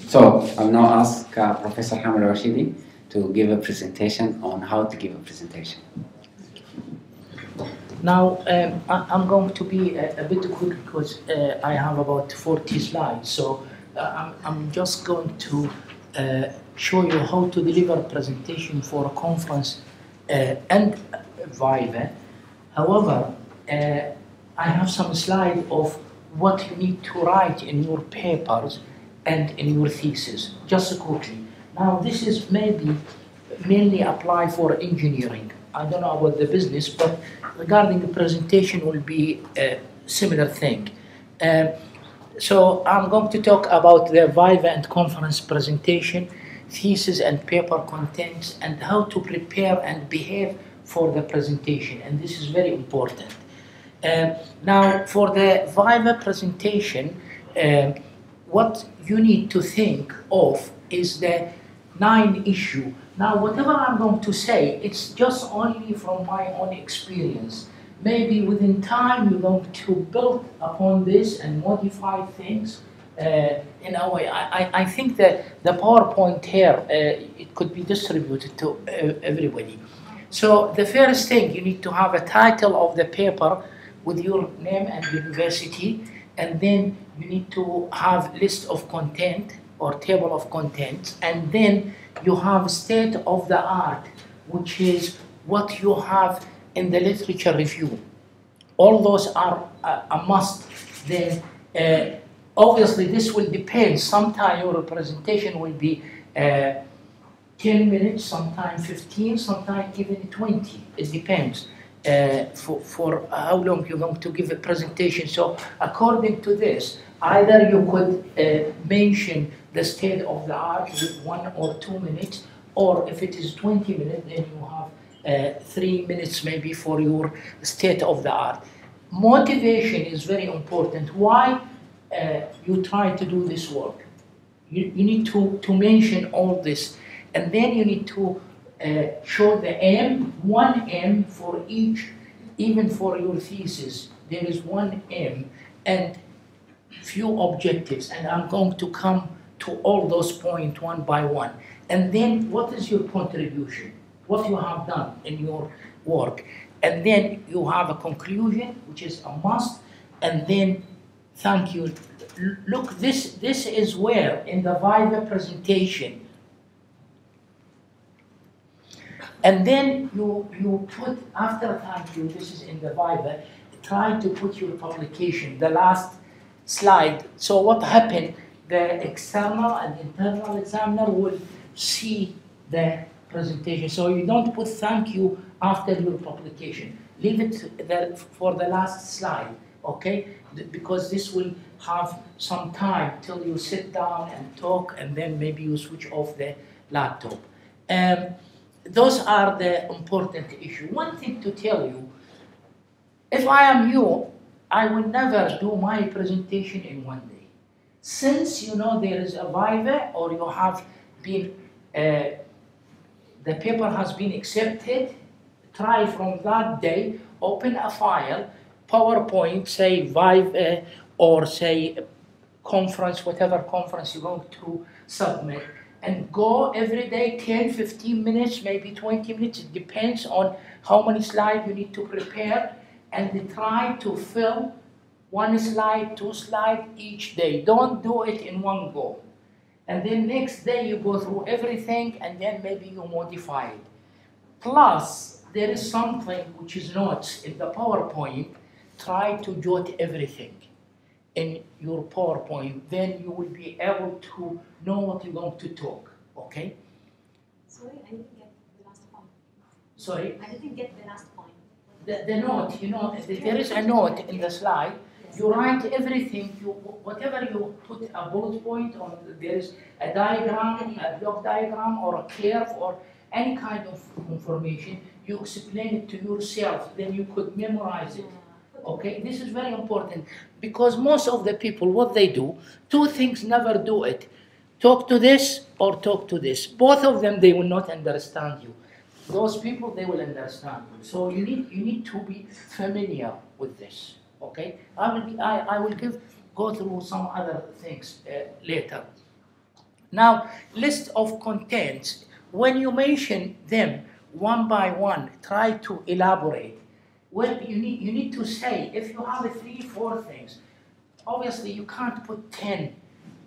So I'll now ask Professor Raweshidy to give a presentation on how to give a presentation. Now, I'm going to be a bit quick because I have about 40 slides. So I'm just going to show you how to deliver a presentation for a conference and Viva. However, I have some slides of what you need to write in your papers and in your thesis, just quickly. Now, this is maybe mainly apply for engineering. I don't know about the business, but regarding the presentation will be a similar thing. So I'm going to talk about the Viva and conference presentation, thesis and paper contents, and how to prepare and behave for the presentation. And this is very important. Now, for the Viva presentation, what you need to think of is the 9 issue. Now, whatever I'm going to say, it's just only from my own experience. Maybe within time, you're going to build upon this and modify things in a way. I think that the PowerPoint here, it could be distributed to everybody. So the first thing, you need to have a title of the paper with your name and university, and then you need to have list of content or table of contents, and then you have state of the art, which is what you have in the literature review. All those are a must. Then obviously this will depend. Sometimes your presentation will be 10 minutes, sometimes 15, sometimes even 20. It depends for how long you're going to give a presentation. So according to this, either you could mention the state of the art with 1 or 2 minutes, or if it is 20 minutes, then you have 3 minutes maybe for your state of the art. Motivation is very important. Why you try to do this work? You need to mention all this, and then you need to show the aim, 1 aim for each, even for your thesis. There is 1 aim and few objectives, and I'm going to come to all those points one by one. And then what is your contribution? What you have done in your work. And then you have a conclusion, which is a must, and then thank you. Look, this is where in the Viva presentation, and then you put, after thank you, this is in the Viva, try to put your publication, the last slide. So what happened, the external and internal examiner will see the presentation. So you don't put thank you after your publication. Leave it there for the last slide, okay? Because this will have some time till you sit down and talk, and then maybe you switch off the laptop. Those are the important issues. One thing to tell you, if I am you, I will never do my presentation in 1 day. Since you know there is a Viva, or you have been, the paper has been accepted, try from that day, open a file, PowerPoint, say Viva, or say conference, whatever conference you're going to submit, and go every day 10, 15 minutes, maybe 20 minutes, it depends on how many slides you need to prepare, and try to fill 1 slide, 2 slides each day. Don't do it in one go. And then next day you go through everything, and then maybe you modify it. Plus, there is something which is notes in the PowerPoint. Try to jot everything in your PowerPoint. Then you will be able to know what you're going to talk, okay? Sorry, I didn't get the last point. Sorry? I didn't get the last point. The note, you know, there is a note in the slide. You write everything, whatever you put a bullet point on, there is a diagram, a block diagram, or a curve, or any kind of information, you explain it to yourself, then you could memorize it. Okay, this is very important, because most of the people, what they do, 2 things never do it. Talk to this or talk to this. Both of them, they will not understand you. Those people, they will understand you. So you need to be familiar with this. Okay, I will go through some other things later. Now, list of contents, when you mention them one by one, try to elaborate. Well, you need to say, if you have 3, 4 things, obviously you can't put 10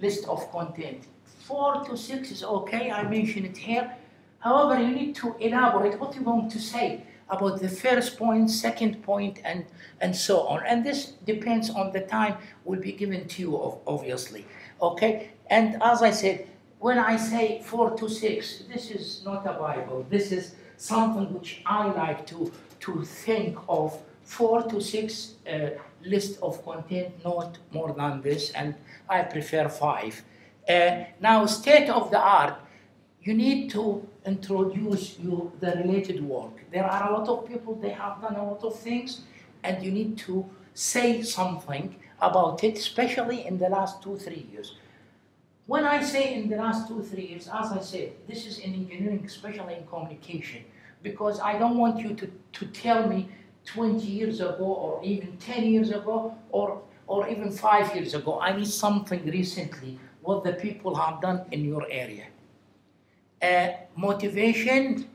list of content. 4 to 6 is okay, I mention it here. However, you need to elaborate what you're going to say about the first point, second point, and so on. And this depends on the time will be given to you, obviously. Okay? And as I said, when I say 4 to 6, this is not a Bible. This is something which I like to think of. 4 to 6 list of content, not more than this, and I prefer 5. Now, state of the art, you need to introduce the related work. There are a lot of people, they have done a lot of things, and you need to say something about it, especially in the last 2-3 years. When I say in the last 2-3 years, as I said, this is in engineering, especially in communication, because I don't want you to tell me 20 years ago, or even 10 years ago, or even 5 years ago. I need something recently, what the people have done in your area. Motivation,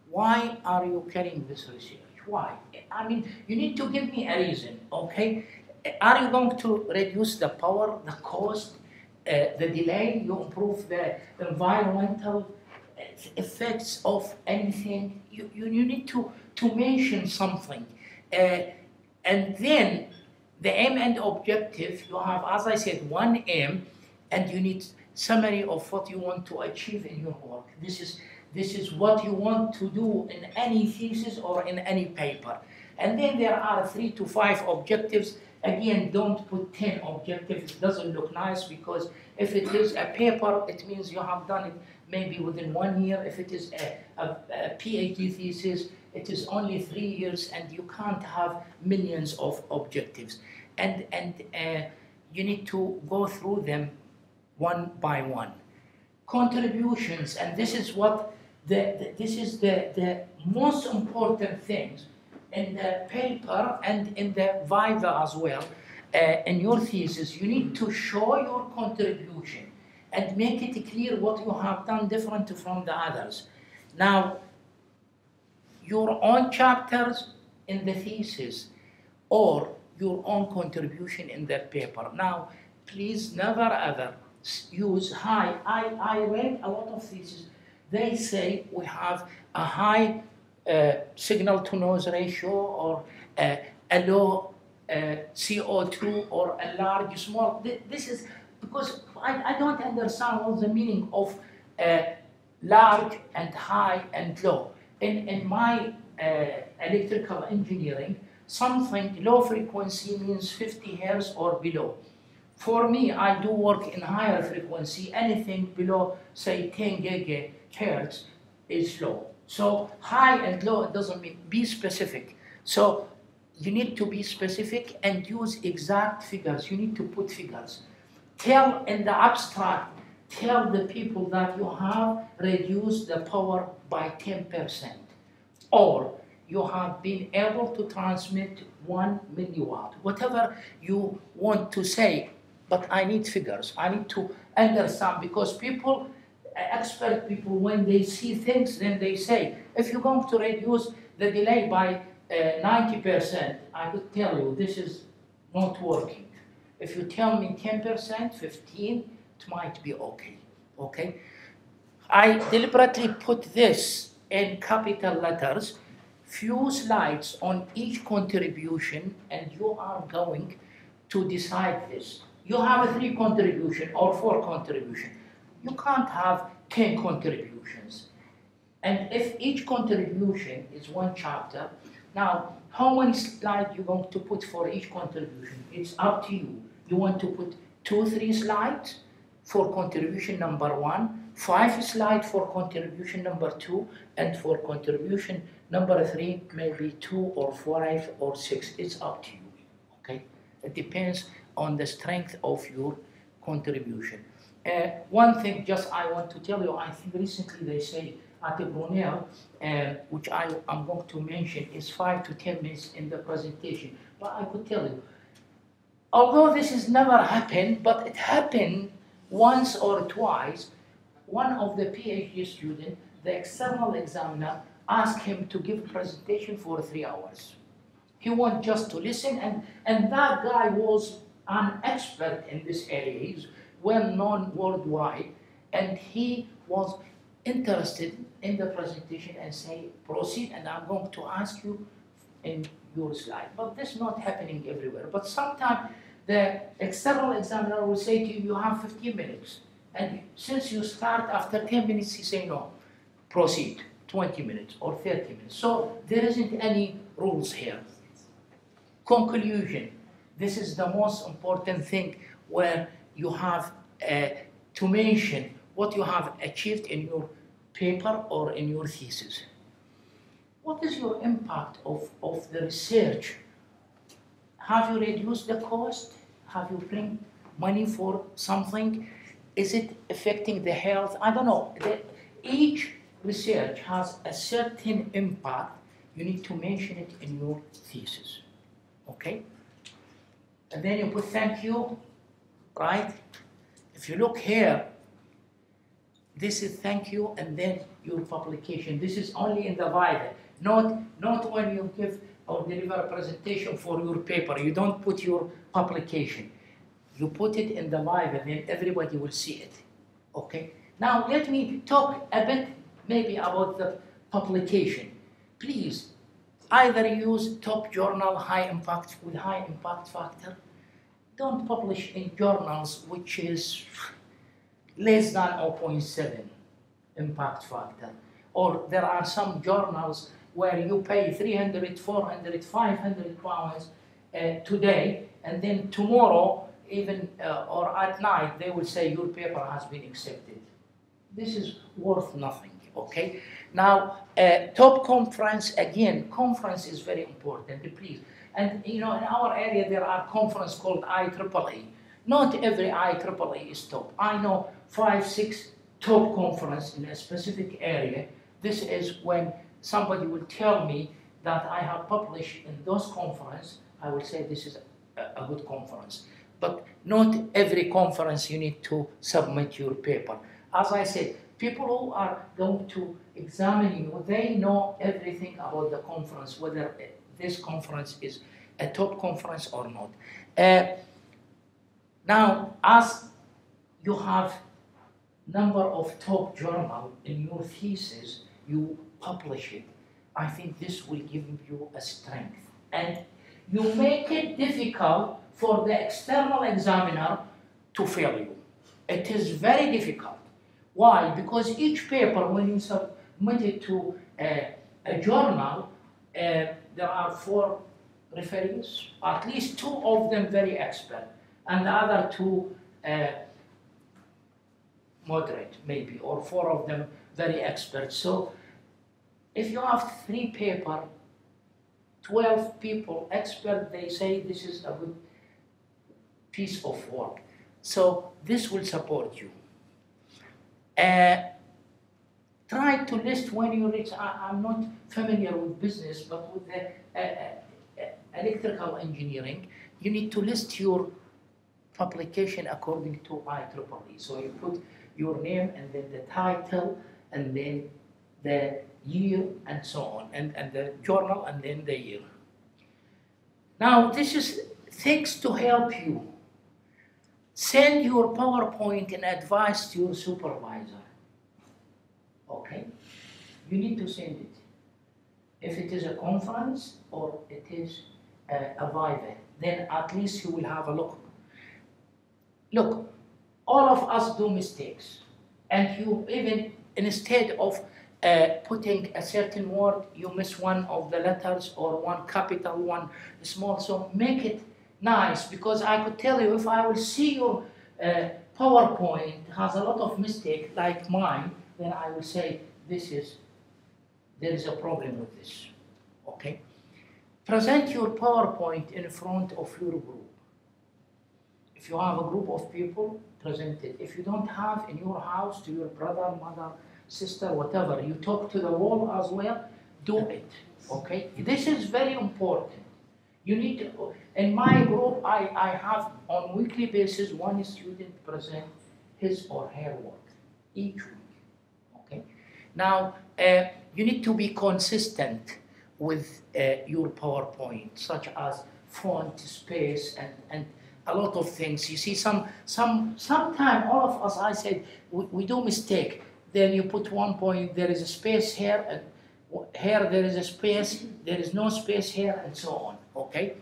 why are you carrying this research? Why? I mean, you need to give me a reason, okay? Are you going to reduce the power, the cost, the delay? You improve the environmental effects of anything? You need to mention something. And then the aim and objective, you have, as I said, one aim, and you need summary of what you want to achieve in your work. This is what you want to do in any thesis or in any paper. And then there are 3 to 5 objectives. Again, don't put 10 objectives. It doesn't look nice, because if it is a paper, it means you have done it maybe within 1 year. If it is a PhD thesis, it is only 3 years, and you can't have millions of objectives. And you need to go through them one by one. Contributions, and this is what the most important things in the paper and in the viva as well. In your thesis, you need to show your contribution and make it clear what you have done different from the others. Now, your own chapters in the thesis or your own contribution in that paper. Now, please never ever use high. I read a lot of theses. They say we have a high signal to noise ratio, or a low CO2, or a large, small. This is because I don't understand what's the meaning of large and high and low. In my electrical engineering, something low frequency means 50 hertz or below. For me, I do work in higher frequency. Anything below, say, 10 gigahertz is low. So high and low, it doesn't mean, be specific. So you need to be specific and use exact figures. You need to put figures. Tell in the abstract, tell the people that you have reduced the power by 10%. Or you have been able to transmit 1 milliwatt. Whatever you want to say, but I need figures. I need to understand, because people, expert people, when they see things, then they say, if you're going to reduce the delay by 90%, I could tell you this is not working. If you tell me 10%, 15, it might be okay. Okay? I deliberately put this in capital letters, few slides on each contribution, and you are going to decide this. You have 3 contributions or 4 contributions. You can't have 10 contributions. And if each contribution is 1 chapter, now how many slides you're going to put for each contribution? It's up to you. You want to put 2-3 slides for contribution number 1, 5 slides for contribution number 2, and for contribution number 3, maybe 2 or 5 or 6. It's up to you. Okay? It depends on the strength of your contribution. One thing just I want to tell you, I think recently they say at the Brunel, which I'm going to mention, is 5 to 10 minutes in the presentation. But I could tell you, although this has never happened, but it happened once or twice, one of the PhD students, the external examiner asked him to give a presentation for 3 hours. He wanted just to listen, and that guy was an expert in this area. He's well known worldwide, and he was interested in the presentation and say, proceed, and I'm going to ask you in your slide. But this is not happening everywhere. But sometimes the external examiner will say to you, you have 15 minutes. And since you start after 10 minutes, he say, no, proceed, 20 minutes or 30 minutes. So there isn't any rules here. Conclusion. This is the most important thing where you have to mention what you have achieved in your paper or in your thesis. What is your impact of the research? Have you reduced the cost? Have you bring money for something? Is it affecting the health? I don't know. Each research has a certain impact. You need to mention it in your thesis. Okay? And then you put thank you, right? If you look here, this is thank you, and then your publication. This is only in the Viva, not when you give or deliver a presentation for your paper. You don't put your publication. You put it in the Viva, then everybody will see it. Okay? Now let me talk a bit maybe about the publication. Please, either use top journal high impact with high impact factor. Don't publish in journals which is less than 0.7 impact factor. Or there are some journals where you pay 300, 400, 500 pounds today, and then tomorrow, even or at night, they will say your paper has been accepted. This is worth nothing, okay? Now, top conference, again, conference is very important, please. And you know, in our area, there are conferences called IEEE. Not every IEEE is top. I know 5, 6 top conferences in a specific area. This is when somebody will tell me that I have published in those conferences. I will say this is a good conference. But not every conference you need to submit your paper. As I said, people who are going to examine you, they know everything about the conference, whether this conference is a top conference or not. Now, as you have number of top journal in your thesis, you publish it. I think this will give you a strength. And you make it difficult for the external examiner to fail you. It is very difficult. Why? Because each paper, when you submit it to a journal, there are 4 referees, at least 2 of them very expert, and the other 2 moderate, maybe, or 4 of them very expert. So if you have 3 papers, 12 people expert, they say this is a good piece of work. So this will support you. Try to list when you reach, I'm not familiar with business, but with the electrical engineering, you need to list your publication according to IEEE. So you put your name and then the title and then the year and so on, and the journal and then the year. Now this is things to help you. Send your PowerPoint and advice to your supervisor. Okay? You need to send it. If it is a conference or it is a Viva, then at least you will have a look. Look, all of us do mistakes. And you even, instead of putting a certain word, you miss one of the letters or one capital, one small, so make it nice, because I could tell you if I will see your PowerPoint has a lot of mistake like mine, then I will say there is a problem with this, okay? Present your PowerPoint in front of your group. If you have a group of people, present it. If you don't have in your house, to your brother, mother, sister, whatever, you talk to the wall as well, do it, okay? This is very important. You need to, in my group, I have on weekly basis one student present his or her work each week. Now, you need to be consistent with your PowerPoint, such as font, space, and a lot of things. You see, sometime all of us, I said, we do mistake. Then you put one point, there is a space here, and here there is a space, there is no space here, and so on, okay?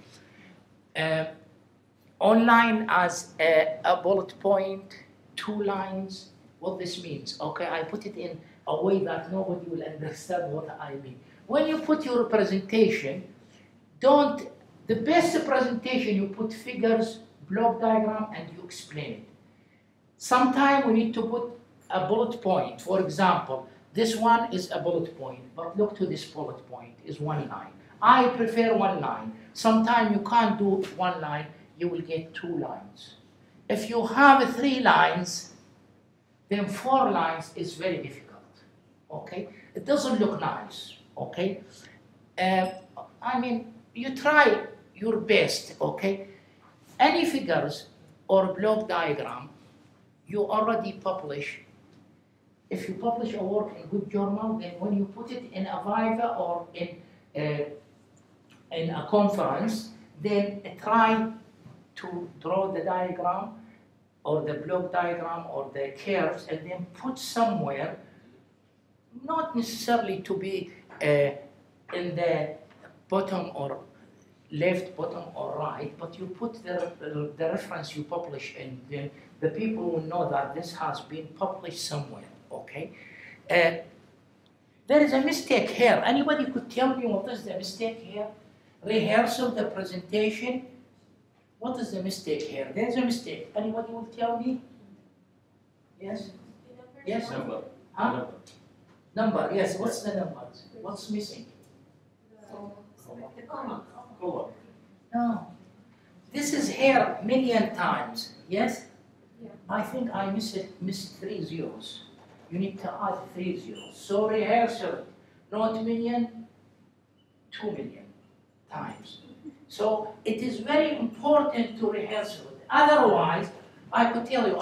Online as a bullet point, 2 lines, what this means, okay? I put it in a way that nobody will understand what I mean. When you put your presentation, the best presentation, you put figures, block diagram, and you explain it. Sometimes we need to put a bullet point. For example, this one is a bullet point, but look to this bullet point, is 1 line. I prefer 1 line. Sometimes you can't do 1 line, you will get 2 lines. If you have 3 lines, then 4 lines is very difficult, okay? It doesn't look nice, okay? I mean, you try your best, okay? Any figures or block diagram, you already publish. If you publish a work in good journal, then when you put it in a Viva or in a conference, then try to draw the diagram or the block diagram or the curves and then put somewhere, not necessarily to be in the bottom or left, bottom or right, but you put the reference you publish in, then the people will know that this has been published somewhere, okay? There is a mistake here. Anybody could tell me what is the mistake here? Rehearsal, the presentation. What is the mistake here? There is a mistake. Anybody will tell me? Yes? Yes? Number. Huh? Number, yes. What's the numbers? What's missing? The comma. No. This is here million times. Yes? Yeah. I think I missed 3 zeros. You need to add 3 zeros. So rehearsal, not million, 2 million times. So it is very important to rehearsal. Otherwise, I could tell you,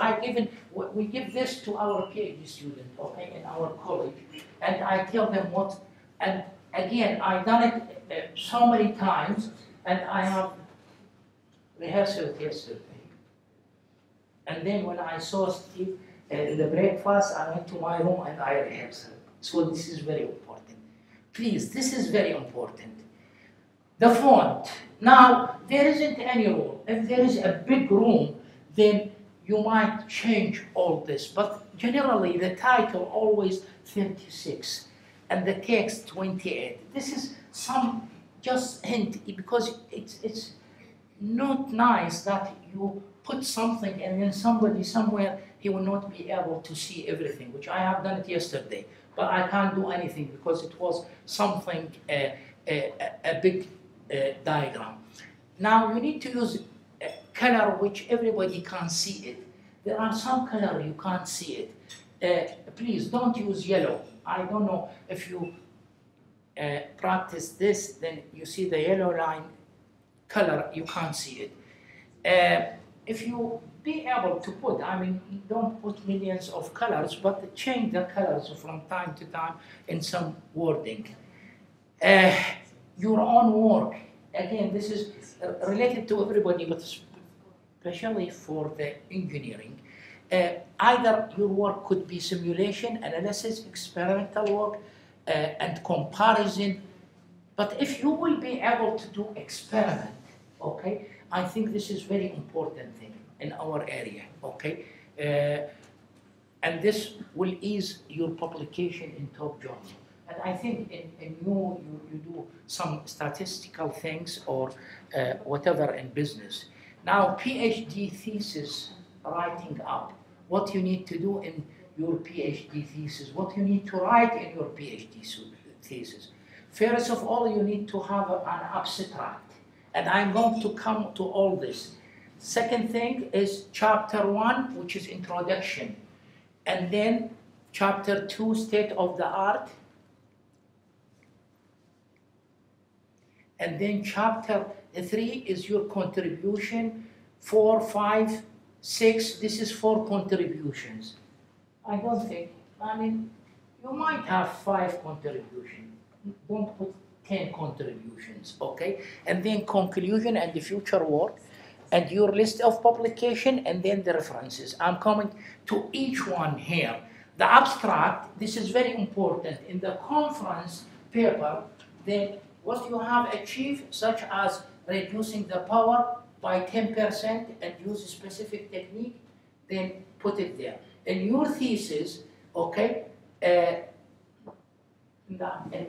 we give this to our PhD students, okay, in our college, and I tell them what, and again, I've done it so many times, and I have rehearsed it yesterday. And then when I saw Steve in the breakfast, I went to my room and I rehearsed it. So this is very important. Please, this is very important. The font. Now, there isn't any rule. If there is a big room, then you might change all this. But generally, the title always 36, and the text 28. This is some just hint, because it's not nice that you put something and then somebody somewhere, he will not be able to see everything, which I have done it yesterday. But I can't do anything because it was something, a big diagram. Now you need to use a color which everybody can see it. There are some color you can't see it. Please don't use yellow. I don't know if you practice this, then you see the yellow line color, you can't see it. If you be able to put, I mean, don't put millions of colors, but change the colors from time to time in some wording. Your own work, again, this is related to everybody, but especially for the engineering. Either your work could be simulation, analysis, experimental work, and comparison. But if you will be able to do experiment, okay, I think this is very important thing in our area, okay? And this will ease your publication in top journal. And I think in you do some statistical things or whatever in business. Now, PhD thesis writing up, what you need to do in your PhD thesis, what you need to write in your PhD thesis. First of all, you need to have an abstract. And I'm going to come to all this. Second thing is chapter 1, which is introduction. And then chapter 2, state of the art. And then chapter 3 is your contribution. 4, 5, 6, this is 4 contributions. I don't think, I mean, you might have 5 contributions. Don't put 10 contributions, okay? And then conclusion and the future work, and your list of publication, and then the references. I'm coming to each one here. The abstract, this is very important. In the conference paper, then what you have achieved, such as reducing the power by 10% and use a specific technique, then put it there. In your thesis, okay, in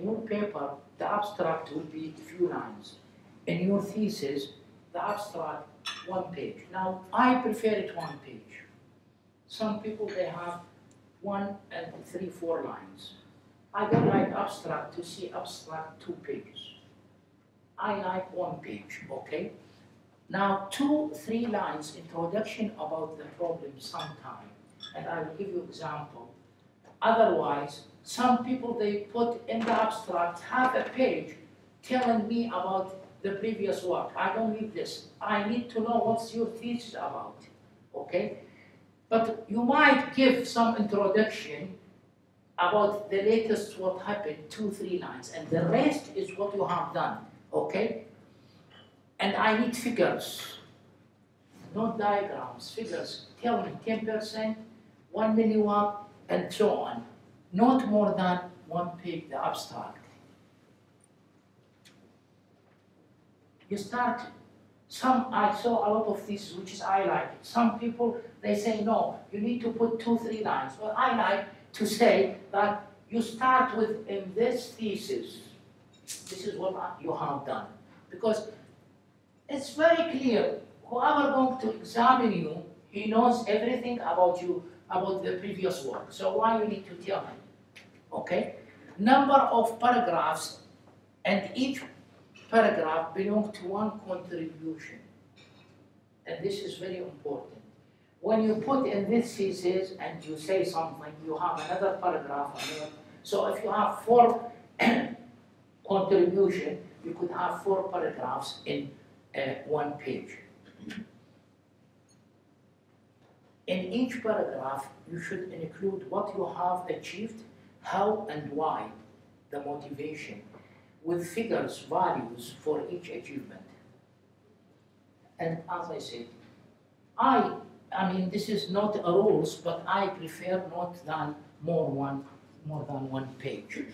your paper, the abstract will be a few lines. In your thesis, the abstract, 1 page. Now, I prefer it 1 page. Some people, they have 1 and 3, 4 lines. I don't like abstract to see abstract 2 pages. I like 1 page, okay? Now, 2, 3 lines, introduction about the problem sometime, and I will give you example. Otherwise, some people, they put in the abstract half a page telling me about the previous work. I don't need this. I need to know what's your thesis about, okay? But you might give some introduction about the latest what happened, 2, 3 lines, and the rest is what you have done, okay? And I need figures, not diagrams, figures. Tell me 10%, 1 milliwatt, and so on. Not more than 1 page, the abstract. You start, I saw a lot of this, which is I like. Some people, they say, no, you need to put 2, 3 lines. Well, I like to say that you start with, in this thesis, this is what you have done. Because it's very clear, whoever going to examine you, he knows everything about you, about the previous work. So why you need to tell him, okay? Number of paragraphs, and each paragraph belongs to 1 contribution. And this is very important. When you put in this thesis and you say something, you have another paragraph. So if you have 4 contribution, you could have 4 paragraphs in 1 page. In each paragraph, you should include what you have achieved, how and why, the motivation, with figures, values for each achievement. And as I said, I mean, this is not a rules, but I prefer not than more than 1 page.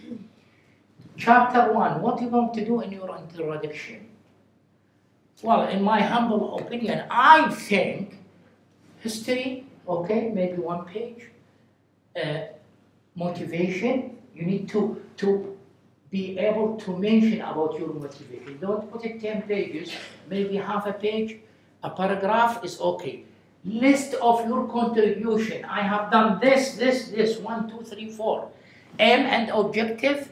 Chapter 1, what are you going to do in your introduction? Well, in my humble opinion, I think history, okay, maybe 1 page. Motivation, you need to be able to mention about your motivation. Don't put it 10 pages, maybe half a page. A paragraph is okay. List of your contribution. I have done this, 1, 2, 3, 4. Aim and objective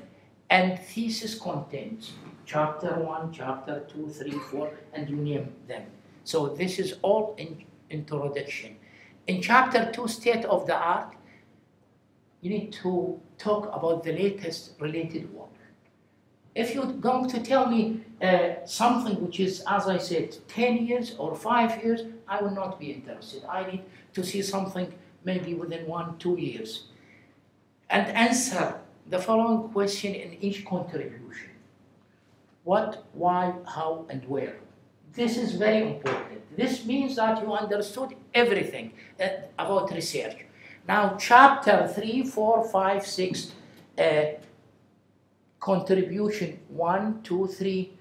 and thesis contents. Chapter 1, chapter 2, 3, 4, and you name them. So this is all in introduction. In chapter 2, state of the art, you need to talk about the latest related work. If you're going to tell me something which is, as I said, 10 years or 5 years, I will not be interested. I need to see something maybe within 1, 2 years. And answer the following question in each contribution. What, why, how, and where. This is very important. This means that you understood everything about research. Now, chapter 3, 4, 5, 6, contribution 1, 2, 3,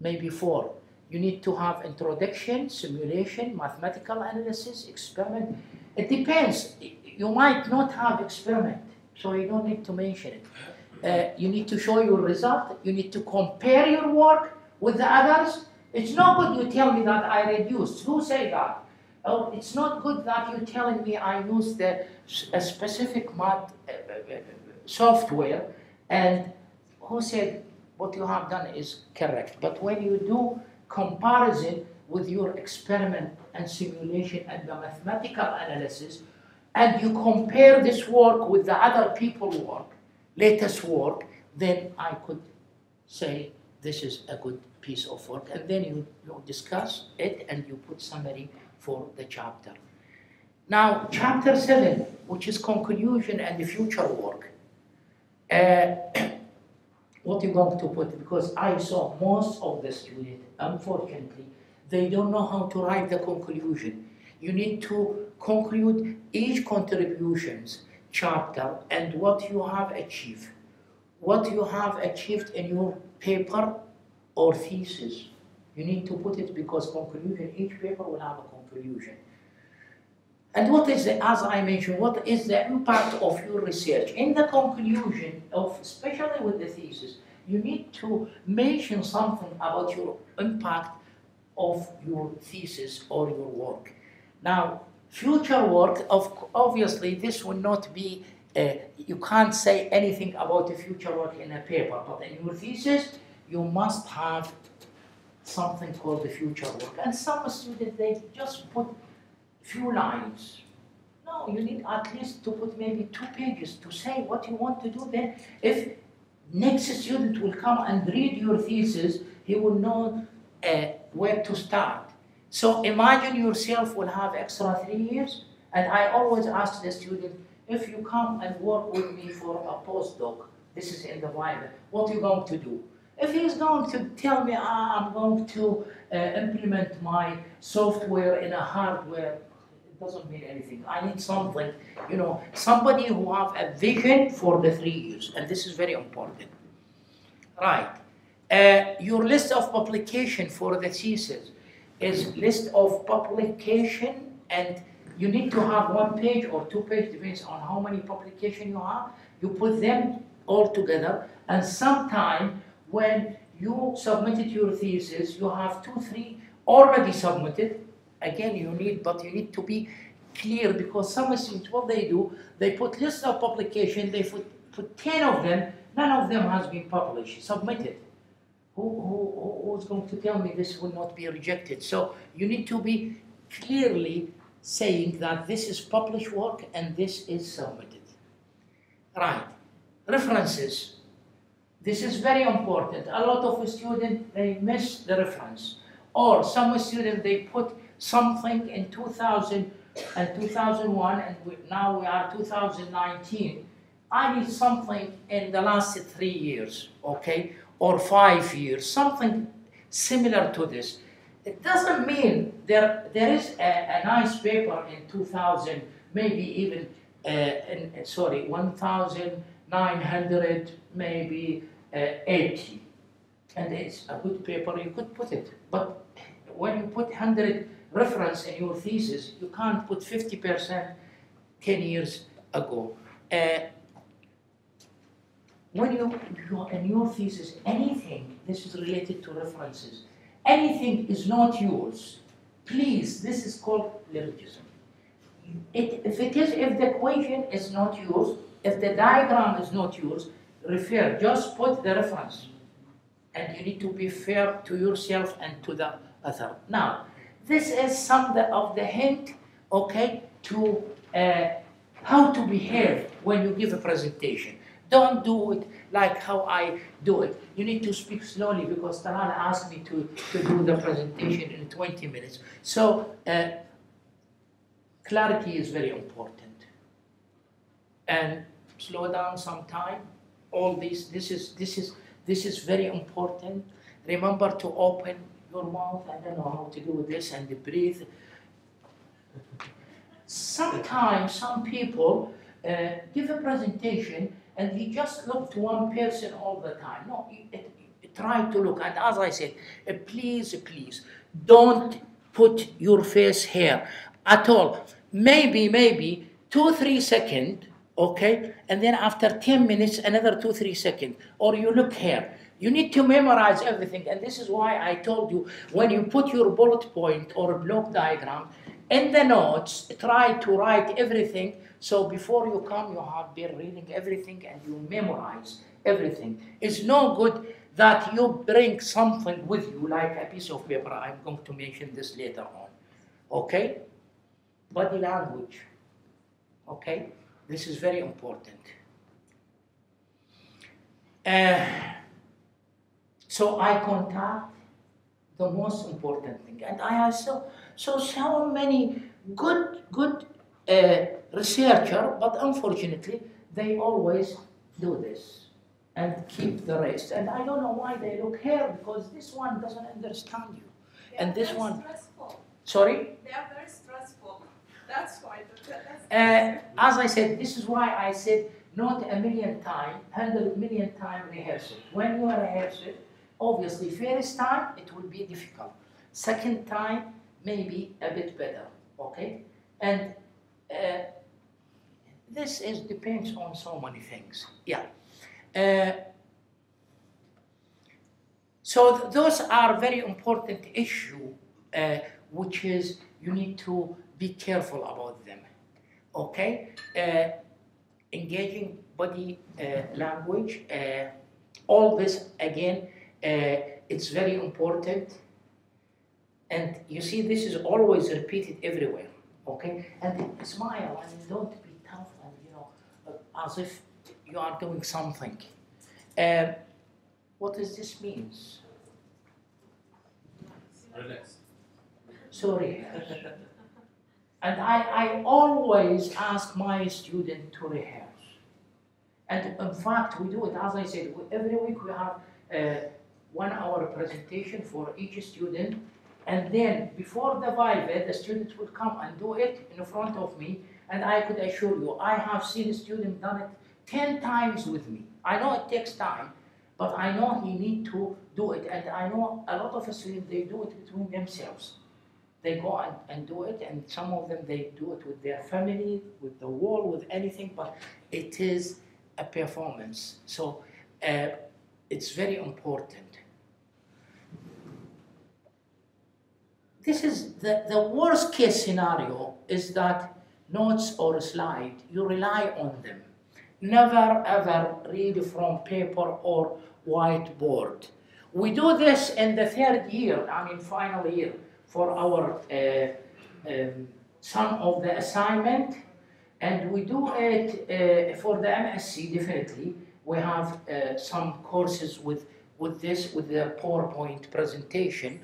maybe 4. You need to have introduction, simulation, mathematical analysis, experiment. It depends. You might not have experiment, so you don't need to mention it. You need to show your result. You need to compare your work with the others. It's not good you tell me that I reduced. Who say that? Oh, it's not good that you're telling me I used a specific math software, and who said what you have done is correct. But when you do comparison with your experiment and simulation and the mathematical analysis, and you compare this work with the other people's work, latest work, then I could say this is a good piece of work. And then you discuss it and you put summary for the chapter. Now, chapter 7, which is conclusion and the future work. What you're going to put, because I saw most of the students, unfortunately, they don't know how to write the conclusion. You need to conclude each contributions chapter and what you have achieved. What you have achieved in your paper or thesis. You need to put it because conclusion, each paper will have a conclusion. And what is the, as I mentioned, what is the impact of your research? In the conclusion of, especially with the thesis, you need to mention something about your impact of your thesis or your work. Now, future work, obviously this will not be, you can't say anything about the future work in a paper, but in your thesis, you must have something called the future work. And some students, they just put few lines. No, you need at least to put maybe 2 pages to say what you want to do. Then if next student will come and read your thesis, he will know where to start. So imagine yourself will have extra 3 years, and I always ask the student, if you come and work with me for a postdoc, this is in the Bible, what are you going to do? If he's going to tell me, I'm going to implement my software in a hardware, it doesn't mean anything. I need something, you know, somebody who have a vision for the 3 years, and this is very important. Right. Your list of publication for the thesis is list of publication, and you need to have 1 page or 2 pages, depends on how many publication you have. You put them all together, and sometime when you submitted your thesis, you have 2, 3 already submitted. Again, you need to be clear, because some students, what they do, they put list of publication, they put 10 of them, none of them has been published, submitted. Who's going to tell me this will not be rejected? So you need to be clearly saying that this is published work and this is submitted. Right. References. This is very important. A lot of students, they miss the reference. Or some students, they put something in 2000 and 2001, and now we are 2019. I need something in the last 3 years, okay? Or 5 years, something similar to this. It doesn't mean there is a nice paper in 2000, maybe even, 1900, maybe 80. And it's a good paper, you could put it. But when you put 100 reference in your thesis, you can't put 50% 10 years ago. When you in your thesis, anything, this is related to references, anything is not yours, please, this is called plagiarism. If the equation is not yours, if the diagram is not yours, refer, just put the reference. And you need to be fair to yourself and to the other. Now, this is some of the hint, okay, to how to behave when you give a presentation. Don't do it like how I do it. You need to speak slowly, because Talal asked me to do the presentation in 20 minutes. So clarity is very important. And slow down some time. All this is very important. Remember to open your mouth. I don't know how to do this, and breathe. Sometimes some people give a presentation and he just look to one person all the time. No, try to look. And as I said, please, don't put your face here at all. Maybe 2-3 seconds, okay? And then after 10 minutes, another 2-3 seconds. Or you look here. You need to memorize everything. And this is why I told you, when you put your bullet point or block diagram in the notes, try to write everything. So before you come, you have been reading everything and you memorize everything. It's no good that you bring something with you, like a piece of paper. I'm going to mention this later on. Okay? Body language. Okay? This is very important. So eye contact, the most important thing. And I have so many good researchers, but unfortunately, they always do this. and keep the rest. And I don't know why they look here, because this one doesn't understand you. They And are this very one, stressful. sorry? They are very stressful. That's why. As I said, this is why I said not a million times, 100 million times rehearse it. When you rehearse it, obviously first time it will be difficult. Second time, maybe a bit better, okay? And this depends on so many things, yeah. So those are very important issue, which is you need to be careful about them, okay? Engaging body language, all this again, it's very important. And you see, this is always repeated everywhere, okay? And smile and don't be tough and, you know, as if you are doing something. What does this mean? Relax. Sorry. And I always ask my student to rehearse. And in fact, we do it, as I said, every week we have a 1 hour presentation for each student. And then before the Viva, the students will come and do it in front of me. And I could assure you, I have seen a student done it 10 times with me. I know it takes time, but I know he need to do it. And I know a lot of students, they do it between themselves. They go and do it, and some of them, they do it with their family, with the wall, with anything, but it is a performance. So it's very important. This is the worst case scenario is that notes or slide, you rely on them. Never ever read from paper or whiteboard. We do this in the 3rd year, I mean final year, for our some of the assignment, and we do it for the MSc definitely. We have some courses with the PowerPoint presentation,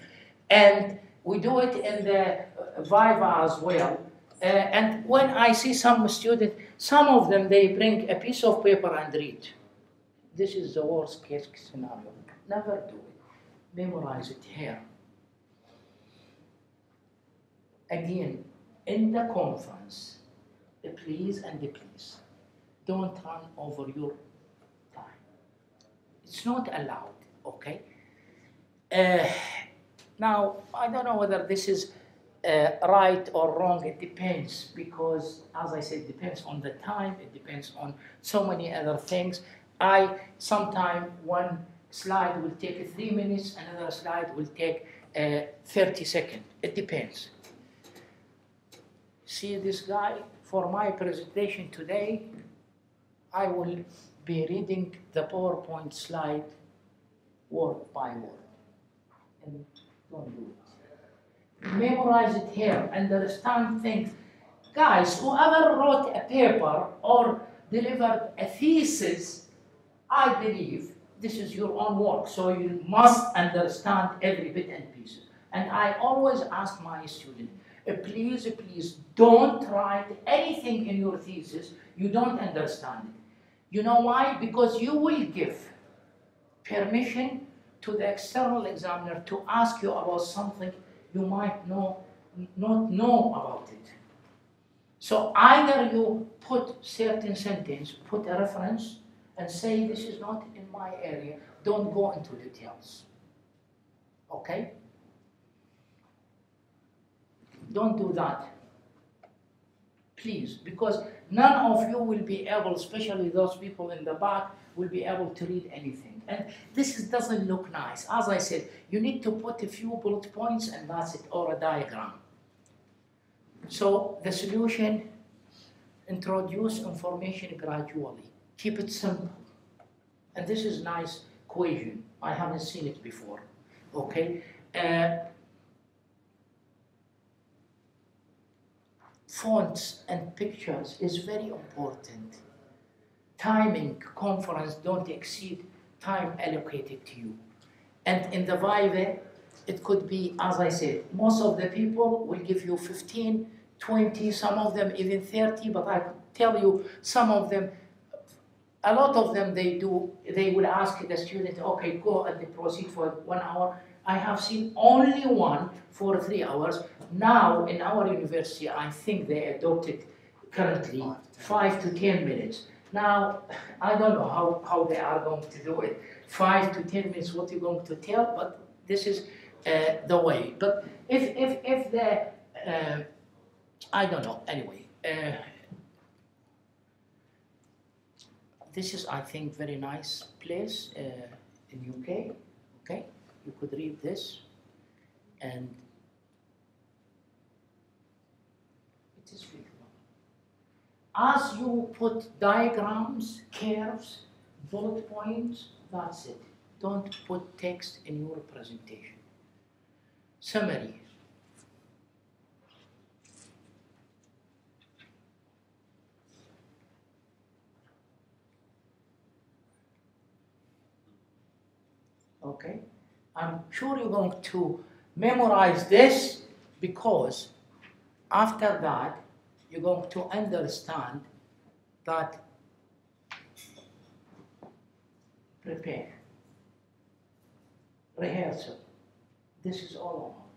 and we do it in the Viva as well. And when I see some students, some of them, they bring a piece of paper and read. This is the worst case scenario. Never do it. Memorize it here. Again, in the conference, please don't run over your time. It's not allowed, okay? Now, I don't know whether this is right or wrong. It depends, because, as I said, it depends on the time. It depends on so many other things. Sometimes one slide will take 3 minutes, another slide will take 30 seconds. It depends. See this guy, for my presentation today, I will be reading the PowerPoint slide word by word. And don't do it. Memorize it here, understand things. Guys, whoever wrote a paper or delivered a thesis, I believe this is your own work, so you must understand every bit and pieces. And I always ask my students, please don't write anything in your thesis you don't understand it. You know why? Because you will give permission to the external examiner to ask you about something you might not know about it. So either you put certain sentence, put a reference, and say this is not in my area, don't go into details. Okay? Don't do that, please, because none of you will be able, especially those people in the back, will be able to read anything. And this doesn't look nice. As I said, you need to put a few bullet points and that's it, or a diagram. So the solution, introduce information gradually. Keep it simple. And this is a nice equation. I haven't seen it before, okay? Fonts and pictures is very important. Timing, conference, don't exceed time allocated to you. And in the Viva, it could be, as I said, most of the people will give you 15, 20, some of them even 30, but I could tell you some of them a lot of them, they will ask the student, okay, go and proceed for 1 hour. I have seen only one for 3 hours. Now, in our university, I think they adopted currently 5 to 10 minutes. Now, I don't know how they are going to do it. 5 to 10 minutes, what you're going to tell, but this is the way. But if the, I don't know, anyway. This is, I think, very nice place in UK, okay? You could read this, and it is really long. As you put diagrams, curves, bullet points, that's it. Don't put text in your presentation. Summary. Okay, I'm sure you're going to memorize this, because after that you're going to understand that prepare, rehearsal, this is all about.